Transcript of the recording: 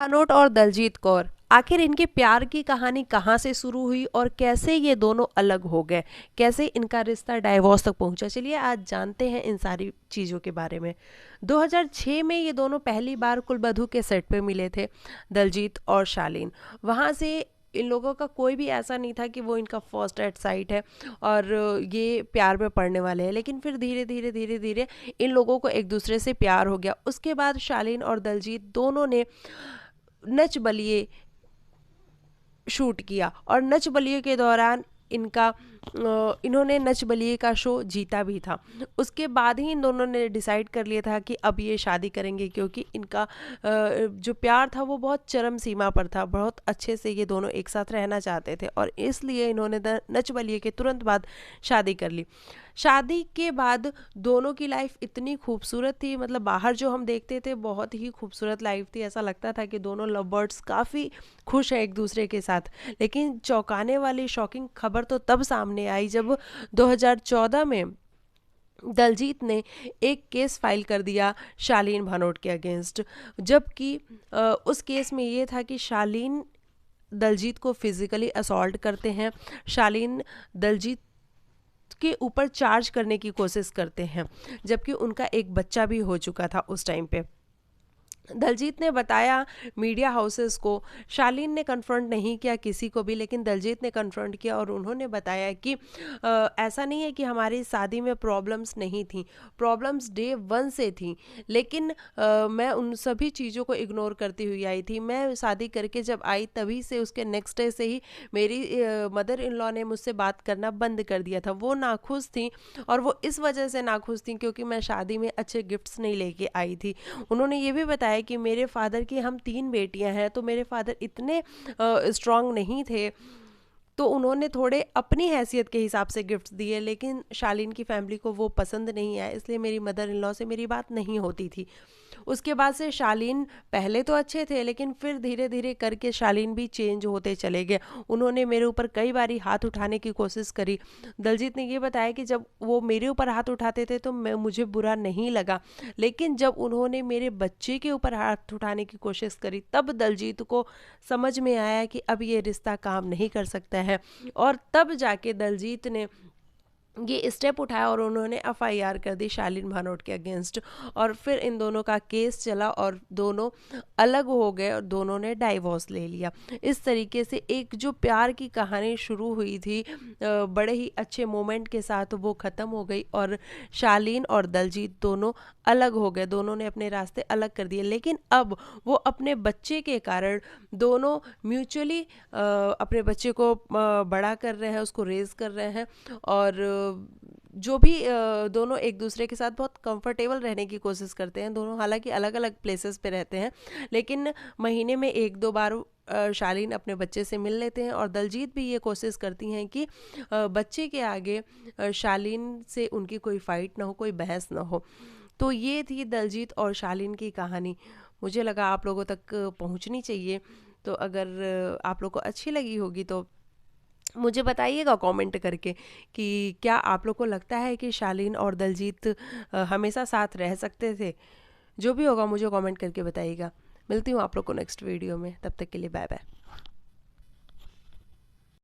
अनोट और दलजीत कौर, आखिर इनके प्यार की कहानी कहाँ से शुरू हुई और कैसे ये दोनों अलग हो गए, कैसे इनका रिश्ता डाइवोर्स तक पहुंचा। चलिए आज जानते हैं इन सारी चीज़ों के बारे में। 2006 में ये दोनों पहली बार कुलबधू के सेट पे मिले थे, दलजीत और शालीन। वहाँ से इन लोगों का कोई भी ऐसा नहीं था कि वो इनका फर्स्ट एट साइट है और ये प्यार में पड़ने वाले हैं, लेकिन फिर धीरे धीरे धीरे धीरे इन लोगों को एक दूसरे से प्यार हो गया। उसके बाद शालीन और दलजीत दोनों ने नच बलिए शूट किया और नच बलिए के दौरान इन्होंने नच बलिए का शो जीता भी था। उसके बाद ही इन दोनों ने डिसाइड कर लिया था कि अब ये शादी करेंगे, क्योंकि इनका जो प्यार था वो बहुत चरम सीमा पर था। बहुत अच्छे से ये दोनों एक साथ रहना चाहते थे और इसलिए इन्होंने नच बलिए के तुरंत बाद शादी कर ली। शादी के बाद दोनों की लाइफ इतनी खूबसूरत थी, मतलब बाहर जो हम देखते थे बहुत ही खूबसूरत लाइफ थी। ऐसा लगता था कि दोनों लव बर्ड्स काफ़ी खुश हैं एक दूसरे के साथ। लेकिन चौंकाने वाली शॉकिंग खबर तो तब सामने आई जब 2014 में दलजीत ने एक केस फाइल कर दिया शालीन भनोट के अगेंस्ट। जबकि उस केस में ये था कि शालीन दलजीत को फिजिकली असॉल्ट करते हैं, शालीन दलजीत के ऊपर चार्ज करने की कोशिश करते हैं, जबकि उनका एक बच्चा भी हो चुका था उस टाइम पे। दलजीत ने बताया मीडिया हाउसेस को। शालीन ने कन्फ्रंट नहीं किया किसी को भी, लेकिन दलजीत ने कन्फ्रंट किया और उन्होंने बताया कि ऐसा नहीं है कि हमारी शादी में प्रॉब्लम्स नहीं थी, प्रॉब्लम्स डे वन से थी, लेकिन मैं उन सभी चीज़ों को इग्नोर करती हुई आई थी। मैं शादी करके जब आई तभी से उसके नेक्स्ट डे से ही मेरी मदर इन लॉ ने मुझसे बात करना बंद कर दिया था। वो नाखुश थी और वो इस वजह से नाखुश थी क्योंकि मैं शादी में अच्छे गिफ्ट्स नहीं लेके आई थी। उन्होंने ये भी बताया कि मेरे फादर की, हम 3 बेटियां हैं, तो मेरे फादर इतने स्ट्रांग नहीं थे, तो उन्होंने थोड़े अपनी हैसियत के हिसाब से गिफ्ट्स दिए, लेकिन शालीन की फैमिली को वो पसंद नहीं आया, इसलिए मेरी मदर इन लॉ से मेरी बात नहीं होती थी। उसके बाद से शालीन पहले तो अच्छे थे, लेकिन फिर धीरे धीरे करके शालीन भी चेंज होते चले गए। उन्होंने मेरे ऊपर कई बारी हाथ उठाने की कोशिश करी। दलजीत ने ये बताया कि जब वो मेरे ऊपर हाथ उठाते थे तो मुझे बुरा नहीं लगा, लेकिन जब उन्होंने मेरे बच्चे के ऊपर हाथ उठाने की कोशिश करी तब दलजीत को समझ में आया कि अब ये रिश्ता काम नहीं कर सकता है। और तब जाके दलजीत ने ये स्टेप उठाया और उन्होंने एफआईआर कर दी शालीन भानोट के अगेंस्ट। और फिर इन दोनों का केस चला और दोनों अलग हो गए और दोनों ने डाइवोर्स ले लिया। इस तरीके से एक जो प्यार की कहानी शुरू हुई थी बड़े ही अच्छे मोमेंट के साथ वो ख़त्म हो गई और शालीन और दलजीत दोनों अलग हो गए, दोनों ने अपने रास्ते अलग कर दिए। लेकिन अब वो अपने बच्चे के कारण दोनों म्यूचुअली अपने बच्चे को बड़ा कर रहे हैं, उसको रेज कर रहे हैं और जो भी दोनों एक दूसरे के साथ बहुत कंफर्टेबल रहने की कोशिश करते हैं। दोनों हालांकि अलग अलग प्लेसेस पे रहते हैं, लेकिन महीने में 1-2 बार शालीन अपने बच्चे से मिल लेते हैं और दलजीत भी ये कोशिश करती हैं कि बच्चे के आगे शालीन से उनकी कोई फाइट ना हो, कोई बहस ना हो। तो ये थी दलजीत और शालीन की कहानी। मुझे लगा आप लोगों तक पहुंचनी चाहिए, तो अगर आप लोग को अच्छी लगी होगी तो मुझे बताइएगा कमेंट करके कि क्या आप लोग को लगता है कि शालीन और दलजीत हमेशा साथ रह सकते थे। जो भी होगा मुझे कमेंट करके बताइएगा। मिलती हूँ आप लोग को नेक्स्ट वीडियो में, तब तक के लिए बाय बाय।